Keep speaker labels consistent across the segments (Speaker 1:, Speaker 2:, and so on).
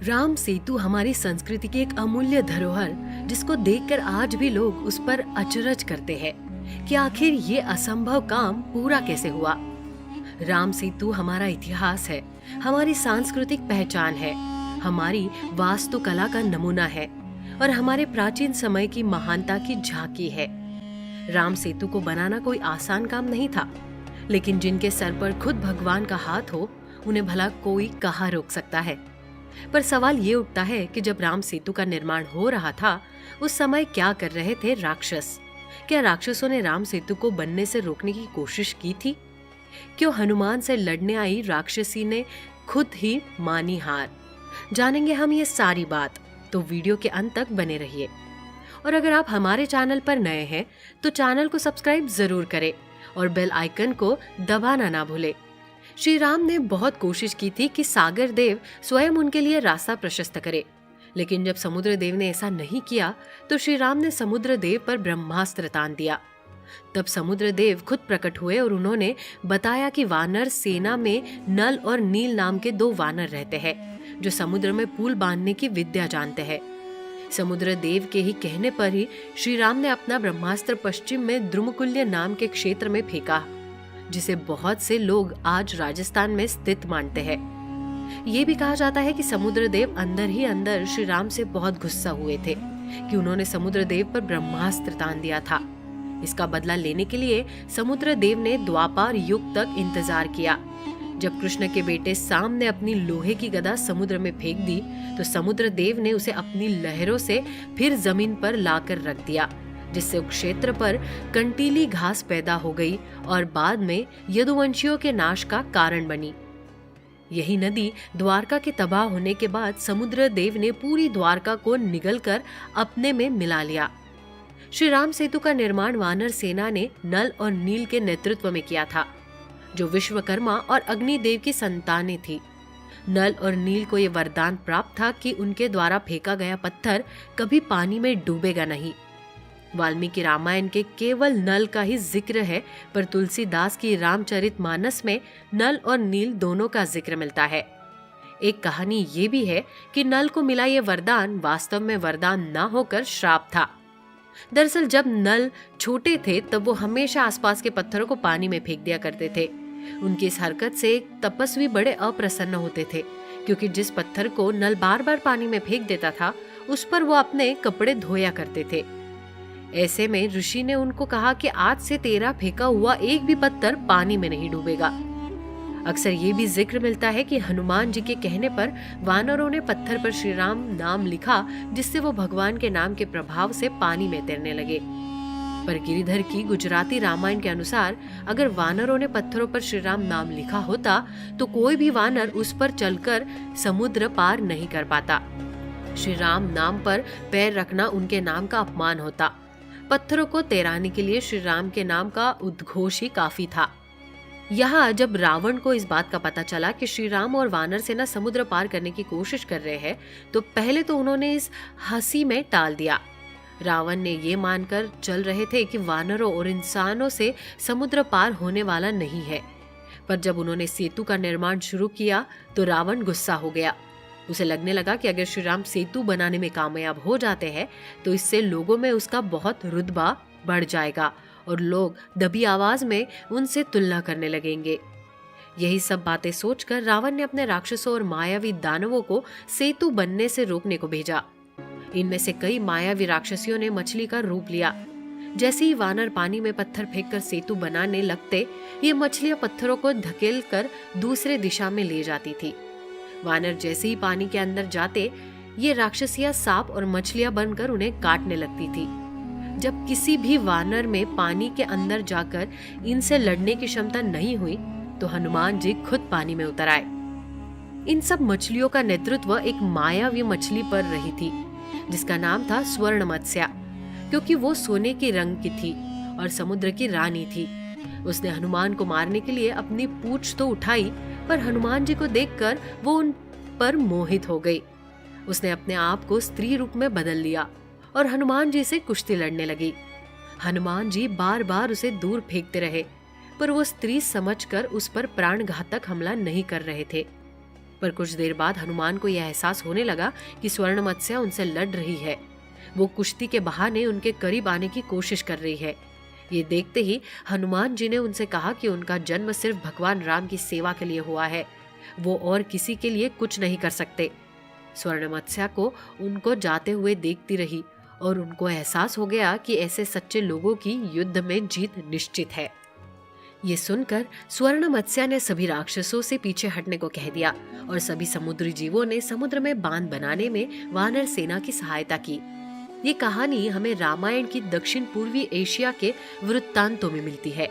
Speaker 1: राम सेतु हमारी संस्कृति की एक अमूल्य धरोहर, जिसको देखकर आज भी लोग उस पर अचरज करते हैं कि आखिर ये असंभव काम पूरा कैसे हुआ। राम सेतु हमारा इतिहास है, हमारी सांस्कृतिक पहचान है, हमारी वास्तुकला का नमूना है और हमारे प्राचीन समय की महानता की झांकी है। राम सेतु को बनाना कोई आसान काम नहीं था, लेकिन जिनके सर पर खुद भगवान का हाथ हो, उन्हें भला कोई कहाँ रोक सकता है। पर सवाल ये उठता है कि जब राम सेतु का निर्माण हो रहा था, उस समय क्या कर रहे थे राक्षस? क्या राक्षसों ने राम सेतु को बनने से रोकने की कोशिश की थी? क्यों हनुमान से लड़ने आई राक्षसी ने खुद ही मानी हार? जानेंगे हम ये सारी बात, तो वीडियो के अंत तक बने रहिए। और अगर आप हमारे चैनल पर नए हैं तो चैनल को सब्सक्राइब जरूर करें और बेल आइकन को दबाना ना भूलें। श्री राम ने बहुत कोशिश की थी कि सागर देव स्वयं उनके लिए रास्ता प्रशस्त करे, लेकिन जब समुद्र देव ने ऐसा नहीं किया तो श्री राम ने समुद्र देव पर ब्रह्मास्त्र तान दिया। तब समुद्र देव खुद प्रकट हुए और उन्होंने बताया कि वानर सेना में नल और नील नाम के दो वानर रहते हैं, जो समुद्र में पुल बांधने की विद्या जानते हैं। समुद्र देव के ही कहने पर ही श्री राम ने अपना ब्रह्मास्त्र पश्चिम में द्रुमकुल्य नाम के क्षेत्र में फेंका, जिसे बहुत से लोग आज राजस्थान में स्थित मानते हैं। ये भी कहा जाता है कि समुद्र देव अंदर ही अंदर श्री राम से बहुत गुस्सा हुए थे कि उन्होंने समुद्र देव पर ब्रह्मास्त्र तान दिया था। इसका बदला लेने के लिए समुद्र देव ने द्वापर युग तक इंतजार किया। जब कृष्ण के बेटे साम ने अपनी लोहे की गदा समुद्र में फेंक दी तो समुद्र देव ने उसे अपनी लहरों से फिर जमीन पर लाकर रख दिया, जिससे उस क्षेत्र पर कंटीली घास पैदा हो गई और बाद में यदुवंशियों के नाश का कारण बनी। यही नदी द्वारका के तबाह होने के बाद समुद्र देव ने पूरी द्वारका को निगलकर अपने में मिला लिया। श्री राम सेतु का निर्माण वानर सेना ने नल और नील के नेतृत्व में किया था, जो विश्वकर्मा और अग्निदेव की संतानें थी। नल और नील को यह वरदान प्राप्त था कि उनके द्वारा फेंका गया पत्थर कभी पानी में डूबेगा नहीं। वाल्मीकि रामायण के केवल नल का ही जिक्र है, पर तुलसीदास की रामचरितमानस में नल और नील दोनों का जिक्र मिलता है। एक कहानी ये भी है कि नल को मिला ये वरदान वास्तव में वरदान न होकर श्राप था। दरअसल जब नल छोटे थे तब वो हमेशा आसपास के पत्थरों को पानी में फेंक दिया करते थे। उनकी इस हरकत से एक तपस्वी बड़े अप्रसन्न होते थे, क्योंकि जिस पत्थर को नल बार बार पानी में फेंक देता था उस पर वो अपने कपड़े धोया करते थे। ऐसे में ऋषि ने उनको कहा कि आज से तेरा फेंका हुआ एक भी पत्थर पानी में नहीं डूबेगा। अक्सर ये भी जिक्र मिलता है कि हनुमान जी के कहने पर वानरों ने पत्थर पर श्री राम नाम लिखा, जिससे वो भगवान के नाम के प्रभाव से पानी में तैरने लगे। पर गिरिधर की गुजराती रामायण के अनुसार अगर वानरों ने पत्थरों पर श्री राम नाम लिखा होता तो कोई भी वानर उस पर चलकर समुद्र पार नहीं कर पाता। श्री राम नाम पर पैर रखना उनके नाम का अपमान होता। पत्थरों को तैराने के लिए श्री राम के नाम का उद्घोष ही काफी था। यहाँ जब रावण को इस बात का पता चला कि श्री राम और वानर सेना समुद्र पार करने की कोशिश कर रहे हैं, तो पहले तो उन्होंने इस हंसी में टाल दिया। रावण ने ये मानकर चल रहे थे कि वानरों और इंसानों से समुद्र पार होने वाला नहीं है। पर जब उन्होंने सेतु का निर्माण शुरू किया तो रावण गुस्सा हो गया। उसे लगने लगा कि अगर श्री राम सेतु बनाने में कामयाब हो जाते हैं तो इससे लोगों में उसका बहुत रुतबा बढ़ जाएगा और लोग दबी आवाज में उनसे तुलना करने लगेंगे। यही सब बातें सोचकर रावण ने अपने राक्षसों और मायावी दानवों को सेतु बनने से रोकने को भेजा। इनमें से कई मायावी राक्षसियों ने मछली का रूप लिया। जैसे ही वानर पानी में पत्थर फेंककर सेतु बनाने लगते, ये मछलियां पत्थरों को धकेल कर दूसरे दिशा में ले जाती थी। वानर जैसे ही पानी के अंदर जाते, ये राक्षसियां सांप और मछलियां बनकर उन्हें काटने लगती थी। जब किसी भी वानर में पानी के अंदर जाकर इनसे लड़ने की क्षमता नहीं हुई तो हनुमान जी खुद पानी में उतर आए। इन सब मछलियों का नेतृत्व एक मायावी मछली पर रही थी, जिसका नाम था स्वर्ण मत्स्या, क्योंकि वो सोने के रंग की थी और समुद्र की रानी थी। उसने हनुमान को मारने के लिए अपनी पूंछ तो उठाई, पर हनुमान जी को देखकर वो उन पर मोहित हो गई। उसने अपने आप को स्त्री रूप में बदल लिया और हनुमान जी से कुश्ती लड़ने लगी। हनुमान जी बार बार उसे दूर फेंकते रहे, पर वो स्त्री समझकर उस पर प्राणघातक हमला नहीं कर रहे थे। पर कुछ देर बाद हनुमान को यह एहसास होने लगा कि स्वर्ण मत्स्य उनसे लड़ रही है। वो कुश्ती के बहाने उनके करीब आने की कोशिश कर रही है। ये देखते ही हनुमान जी ने उनसे कहा कि उनका जन्म सिर्फ भगवान राम की सेवा के लिए हुआ है, वो और किसी के लिए कुछ नहीं कर सकते। स्वर्ण मत्स्या को उनको जाते हुए देखती रही और उनको एहसास हो गया कि ऐसे सच्चे लोगों की युद्ध में जीत निश्चित है। ये सुनकर स्वर्ण मत्स्या ने सभी राक्षसों से पीछे हटने को कह दिया और सभी समुद्री जीवों ने समुद्र में बांध बनाने में वानर सेना की सहायता की। ये कहानी हमें रामायण की दक्षिण पूर्वी एशिया के वृत्तांतों में मिलती है।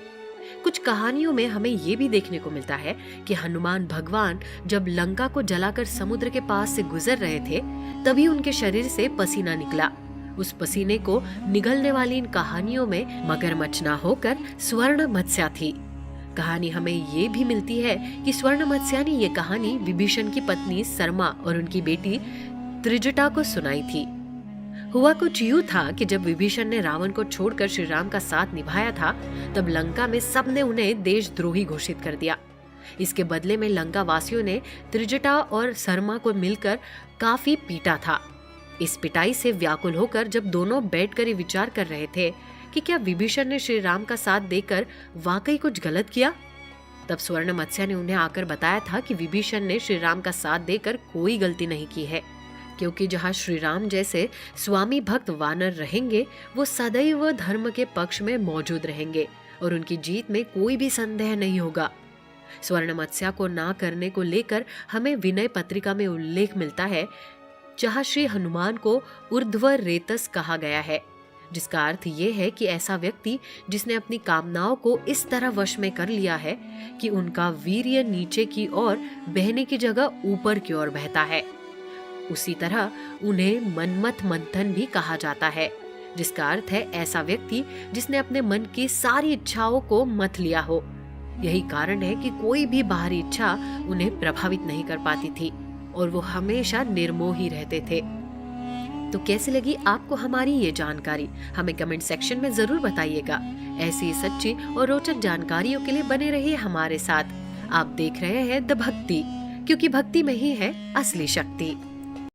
Speaker 1: कुछ कहानियों में हमें ये भी देखने को मिलता है कि हनुमान भगवान जब लंका को जलाकर समुद्र के पास से गुजर रहे थे, तभी उनके शरीर से पसीना निकला। उस पसीने को निगलने वाली इन कहानियों में मगरमच्छ ना होकर स्वर्ण मत्स्या थी। कहानी हमें ये भी मिलती है कि स्वर्ण मत्स्या ने ये कहानी विभीषण की पत्नी सरमा और उनकी बेटी त्रिजटा को सुनाई थी। हुआ कुछ यूं था कि जब विभीषण ने रावण को छोड़कर श्री राम का साथ निभाया था, तब लंका में सबने उन्हें देशद्रोही घोषित कर दिया। इसके बदले में लंका वासियों ने त्रिजटा और सरमा को मिलकर काफी पीटा था। इस पिटाई से व्याकुल होकर जब दोनों बैठकर ये विचार कर रहे थे कि क्या विभीषण ने श्री राम का साथ देकर वाकई कुछ गलत किया, तब स्वर्ण मत्स्या ने उन्हें आकर बताया था कि विभीषण ने श्री राम का साथ देकर कोई गलती नहीं की है, क्योंकि जहाँ श्री राम जैसे स्वामी भक्त वानर रहेंगे, वो सदैव धर्म के पक्ष में मौजूद रहेंगे और उनकी जीत में कोई भी संदेह नहीं होगा। स्वर्ण मत्स्या को ना करने को लेकर हमें विनय पत्रिका में उल्लेख मिलता है, जहाँ श्री हनुमान को ऊर्ध्व रेतस कहा गया है, जिसका अर्थ ये है कि ऐसा व्यक्ति जिसने अपनी कामनाओं को इस तरह वश में कर लिया है कि उनका वीर्य नीचे की ओर बहने की जगह ऊपर की ओर बहता है। उसी तरह उन्हें मनमथ मंथन भी कहा जाता है, जिसका अर्थ है ऐसा व्यक्ति जिसने अपने मन की सारी इच्छाओं को मथ लिया हो। यही कारण है कि कोई भी बाहरी इच्छा उन्हें प्रभावित नहीं कर पाती थी और वो हमेशा निर्मोही रहते थे। तो कैसी लगी आपको हमारी ये जानकारी? हमें कमेंट सेक्शन में जरूर बताइएगा। ऐसी सच्ची और रोचक जानकारियों के लिए बने रहिए हमारे साथ। आप देख रहे हैं द भक्ति, क्योंकि भक्ति में ही है असली शक्ति।